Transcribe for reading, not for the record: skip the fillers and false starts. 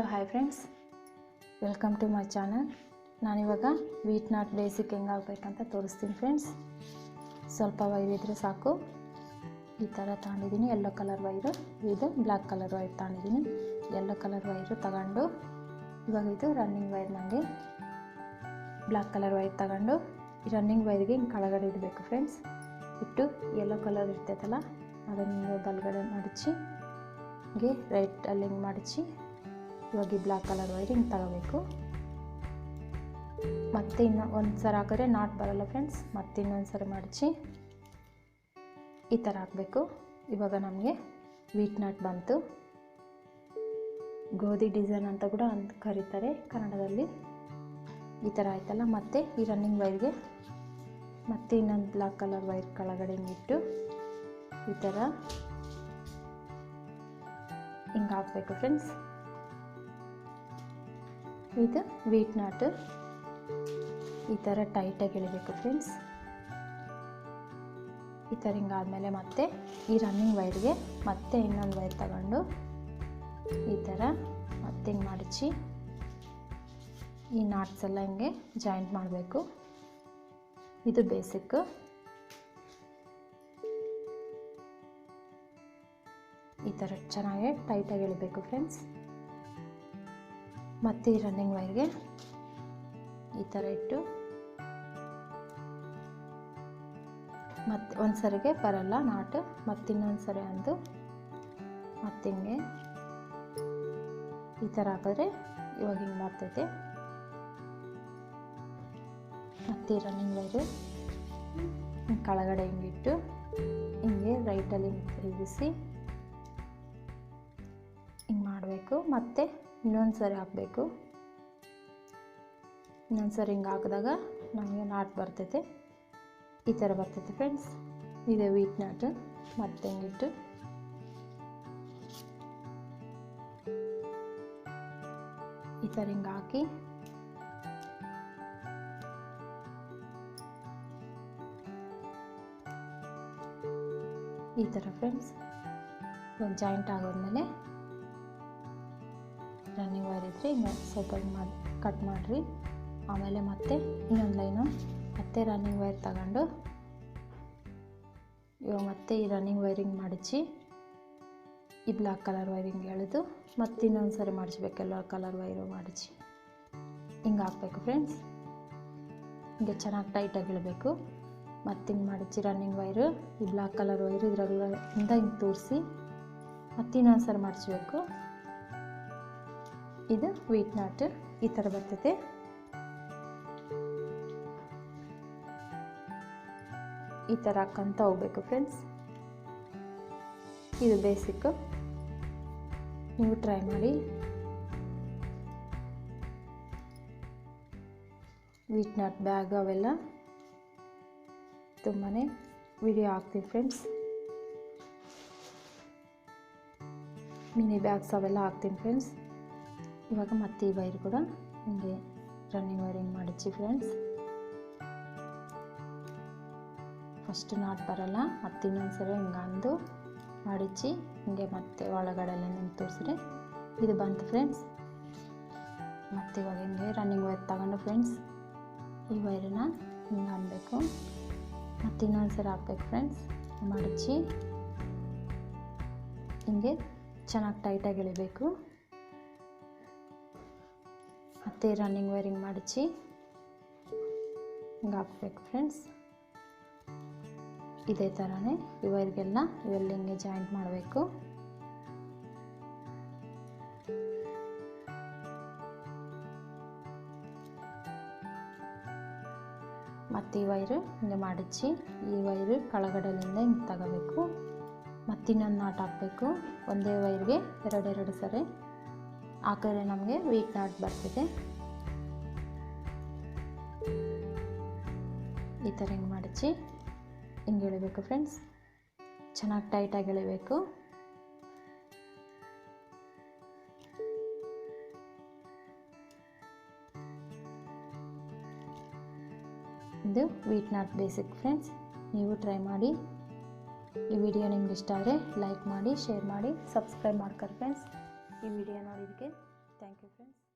Hello hi friends, welcome to my channel. ನಾನಿವಾಗ ವೀಟ್ knot basic ಹೆಂಗಾಗಬೇಕಂತ ತೋರಿಸ್ತೀನಿ ಫ್ರೆಂಡ್ಸ್. ಸ್ವಲ್ಪ ವೈರ್ ಇದ್ದರೆ ಸಾಕು. ಈ ಥರ ತಗೊಂಡಿದ್ದೀನಿ ಯೆಲ್ಲೋ ಕಲರ್ ವೈರು, ಇದು ಬ್ಲ್ಯಾಕ್ ಕಲರ್ ವೈರ್ ತಗೊಂಡಿದ್ದೀನಿ. ಯೆಲ್ಲೋ ಕಲರ್ ವೈರು ತಗೊಂಡು ಇವಾಗ ಇದು ರನ್ನಿಂಗ್ ವೈರ್, ನನಗೆ ಬ್ಲ್ಯಾಕ್ ಕಲರ್ ವೈರ್ ತಗೊಂಡು ಈ ರನ್ನಿಂಗ್ ವೈರ್ಗೆ ಹಿಂಗೆ ಕೆಳಗಡೆ ಇಡಬೇಕು ಫ್ರೆಂಡ್ಸ್. ಇಟ್ಟು ಯೆಲ್ಲೋ ಕಲರ್ ಇರ್ತೈತಲ್ಲ ಅದನ್ನು ಬಲಗಡೆ ಮಡಚಿ ಹಿಂಗೆ ರೈಟಲ್ಲಿ ಹಿಂಗೆ ಮಡಚಿ ಇವಾಗ ಈ ಬ್ಲ್ಯಾಕ್ ಕಲರ್ ವೈರ್ ಹಿಂಗೆ ತಗೋಬೇಕು. ಮತ್ತೆ ಇನ್ನು ಒಂದು ಸಲ ಹಾಕಿದ್ರೆ ನಾಟ್ ಬರೋಲ್ಲ ಫ್ರೆಂಡ್ಸ್. ಮತ್ತೆ ಇನ್ನೊಂದು ಸಲ ಮಡಚಿ ಈ ಥರ ಹಾಕಬೇಕು. ಇವಾಗ ನಮಗೆ ವೀಟ್ ನಾಟ್ ಬಂತು. ಗೋಧಿ ಡಿಸೈನ್ ಅಂತ ಕೂಡ ಕರೀತಾರೆ ಕನ್ನಡದಲ್ಲಿ. ಈ ಥರ ಆಯ್ತಲ್ಲ. ಮತ್ತೆ ಈ ರನ್ನಿಂಗ್ ವೈರ್ಗೆ ಮತ್ತೆ ಇನ್ನೊಂದು ಬ್ಲ್ಯಾಕ್ ಕಲರ್ ವೈರ್ ಕೆಳಗಡೆ ಹಿಂಗಿಟ್ಟು ಈ ಥರ ಹಿಂಗೆ ಹಾಕಬೇಕು ಫ್ರೆಂಡ್ಸ್. ಇದು ವೀಟ್ ನಾಟ್ ಈ ಥರ ಟೈಟಾಗಿ ಎಳಿಬೇಕು ಫ್ರೆಂಡ್ಸ್. ಈ ಥರ ಹಿಂಗಾದ್ಮೇಲೆ ಮತ್ತೆ ಈ ರನ್ನಿಂಗ್ ವೈರ್ಗೆ ಮತ್ತೆ ಇನ್ನೊಂದು ವೈರ್ ತಗೊಂಡು ಈ ಥರ ಮತ್ತೆ ಹಿಂಗೆ ಮಡಚಿ ಈ ನಾಟ್ಸ್ ಎಲ್ಲ ಹಿಂಗೆ ಜಾಯಿಂಟ್ ಮಾಡಬೇಕು. ಇದು ಬೇಸಿಕ್. ಈ ಥರ ಚೆನ್ನಾಗಿ ಟೈಟಾಗಿ ಎಳಿಬೇಕು ಫ್ರೆಂಡ್ಸ್. ಮತ್ತೆ ಈ ರನ್ನಿಂಗ್ ವೈರ್ಗೆ ಈ ಥರ ಇಟ್ಟು ಮತ್ತೆ ಒಂದು ಸರಿಗೆ ಬರಲ್ಲ ನಾಟ್, ಮತ್ತೆ ಇನ್ನೊಂದು ಸರಿ ಅಂದು ಮತ್ತೆ ಹಿಂಗೆ ಈ ಥರ ಹಾಕಿದ್ರೆ ಇವಾಗ ಹಿಂಗೆ ಬರ್ತೈತೆ. ಮತ್ತೆ ಈ ರನ್ನಿಂಗ್ ವೈರು ಕೆಳಗಡೆ ಹಿಂಗಿಟ್ಟು ಹಿಂಗೆ ರೈಟಲ್ಲಿ ಹಿಂಗೆ ತಿರುಗಿಸಿ ಹಿಂಗೆ ಮಾಡಬೇಕು. ಮತ್ತೆ ಇನ್ನೊಂದು ಸರಿ ಹಾಕಬೇಕು. ಇನ್ನೊಂದು ಸರಿ ಹಿಂಗೆ ಹಾಕಿದಾಗ ನಮಗೆ ನಾಟ್ ಬರ್ತೈತೆ. ಈ ಥರ ಬರ್ತೈತೆ ಫ್ರೆಂಡ್ಸ್. ಇದೆ ವೀಟ್ ನಾಟ್. ಮತ್ತೆ ಹಿಂಗಿಟ್ಟು ಈ ಥರ ಹಿಂಗೆ ಹಾಕಿ ಈ ಥರ ಫ್ರೆಂಡ್ಸ್. ಒಂದು ಜಾಯಿಂಟ್ ಆಗೋದ್ಮೇಲೆ ರನ್ನಿಂಗ್ ವೈರ್ ಇದ್ದರೆ ಹಿಂಗೆ ಸ್ವಲ್ಪ ಮಾಡಿ ಕಟ್ ಮಾಡಿರಿ. ಆಮೇಲೆ ಮತ್ತೆ ಇನ್ನೊಂದು ಲೈನು ಮತ್ತೆ ರನ್ನಿಂಗ್ ವೈರ್ ತಗೊಂಡು ಇವಾಗ ಮತ್ತೆ ಈ ರನ್ನಿಂಗ್ ವೈರಿಂಗ್ ಮಡಚಿ ಈ ಬ್ಲ್ಯಾಕ್ ಕಲರ್ ವೈರಿಂಗ್ ಎಳೆದು ಮತ್ತೆ ಇನ್ನೊಂದು ಸರಿ ಮಡಚಬೇಕು. ಎಲ್ಲೋ ಕಲರ್ ವೈರು ಮಡಚಿ ಹಿಂಗೆ ಹಾಕಬೇಕು ಫ್ರೆಂಡ್ಸ್. ಹಿಂಗೆ ಚೆನ್ನಾಗಿ ಟೈಟಾಗಿ ಇಳಬೇಕು. ಮತ್ತೆ ಹಿಂಗೆ ಮಡಚಿ ರನ್ನಿಂಗ್ ವೈರು ಈ ಬ್ಲ್ಯಾಕ್ ಕಲರ್ ವೈರು ಇದರಲ್ಲಿಂದ ಹಿಂಗೆ ತೋರಿಸಿ ಮತ್ತೆ ಇನ್ನೊಂದು ಸರಿ ಮಡಚಬೇಕು. ಇದು ವೀಟ್ ನಾಟ್ ಈ ಥರ ಬರ್ತೈತೆ. ಈ ಥರ ಹಾಕ್ಕಂತ ಹೋಗ್ಬೇಕು ಫ್ರೆಂಡ್ಸ್. ಇದು ಬೇಸಿಕ್. ನೀವು ಟ್ರೈ ಮಾಡಿ. ವೀಟ್ ನಾಟ್ ಬ್ಯಾಗ್ ಅವೆಲ್ಲ ತುಂಬಾ ವಿಡಿಯೋ ಹಾಕ್ತೀನಿ ಫ್ರೆಂಡ್ಸ್. ಮಿನಿ ಬ್ಯಾಗ್ಸ್ ಅವೆಲ್ಲ ಹಾಕ್ತೀನಿ ಫ್ರೆಂಡ್ಸ್. ಇವಾಗ ಮತ್ತೆ ಈ ವೈರ್ ಕೂಡ ಹಿಂಗೆ ರನ್ನಿಂಗ್ ವೈರ್ ಹಿಂಗೆ ಮಡಚಿ ಫ್ರೆಂಡ್ಸ್. ಫಸ್ಟ್ ನಾಟ್ ಬರಲ್ಲ. ಮತ್ತೆ ಇನ್ನೊಂದು ಸರಿ ಹಿಂಗೆ ಅಂದು ಮಡಚಿ ಹಿಂಗೆ ಮತ್ತೆ ಒಳಗಡೆಲ್ಲ ಹಿಂಗೆ ತೋರಿಸಿದ್ರೆ ಇದು ಬಂತು ಫ್ರೆಂಡ್ಸ್. ಮತ್ತು ಇವಾಗ ಹಿಂಗೆ ರನ್ನಿಂಗ್ ವೈರ್ ತಗೊಂಡು ಫ್ರೆಂಡ್ಸ್ ಈ ವೈರನ್ನ ಹಿಂಗೆ ಅನ್ಬೇಕು. ಮತ್ತು ಇನ್ನೊಂದು ಸರಿ ಹಾಕ್ಬೇಕು ಫ್ರೆಂಡ್ಸ್. ಮಡಚಿ ಹಿಂಗೆ ಚೆನ್ನಾಗಿ ಟೈಟಾಗಿ ಎಳಿಬೇಕು. ಮತ್ತು ರನ್ನಿಂಗ್ ವೈರಿಂಗ್ ಮಡಚಿ ಹಿಂಗೆ ಹಾಕ್ಬೇಕು ಫ್ರೆಂಡ್ಸ್. ಇದೇ ಥರನೇ ಈ ವೈರ್ಗೆಲ್ಲ ಇವೆಲ್ಲ ಹಿಂಗೆ ಜಾಯಿಂಟ್ ಮಾಡಬೇಕು. ಮತ್ತು ಈ ವೈರು ಹಿಂಗೆ ಮಡಚಿ ಈ ವೈರು ಕೆಳಗಡೆಲಿಂದ ಹಿಂಗೆ ತಗೋಬೇಕು. ಮತ್ತಿನ್ನೊಂದು ನಾಟ್ ಹಾಕಬೇಕು. ಒಂದೇ ವೈರ್ಗೆ ಎರಡೆರಡು ಸರಿ ಹಾಕಿದ್ರೆ ನಮಗೆ ವೀಟ್ ನಾಟ್ ಬರ್ತಿದೆ. ಈ ಥರ ಹಿಂಗೆ ಮಡಚಿ ಹಿಂಗೆ ಎಳಿಬೇಕು ಫ್ರೆಂಡ್ಸ್. ಚೆನ್ನಾಗಿ ಟೈಟಾಗಿ ಎಳಿಬೇಕು. ಇದು ವೀಟ್ ನಾಟ್ ಬೇಸಿಕ್ ಫ್ರೆಂಡ್ಸ್. ನೀವು ಟ್ರೈ ಮಾಡಿ. ಈ ವಿಡಿಯೋ ನಿಮ್ಗೆ ಇಷ್ಟ ಆದರೆ ಲೈಕ್ ಮಾಡಿ, ಶೇರ್ ಮಾಡಿ, ಸಬ್ಸ್ಕ್ರೈಬ್ ಮಾಡ್ಕೊರಿ ಫ್ರೆಂಡ್ಸ್. ಈ ವಿಡಿಯೋ ನೋಡಿದ್ದಕ್ಕೆ ಥ್ಯಾಂಕ್ ಯು ಫ್ರೆಂಡ್ಸ್.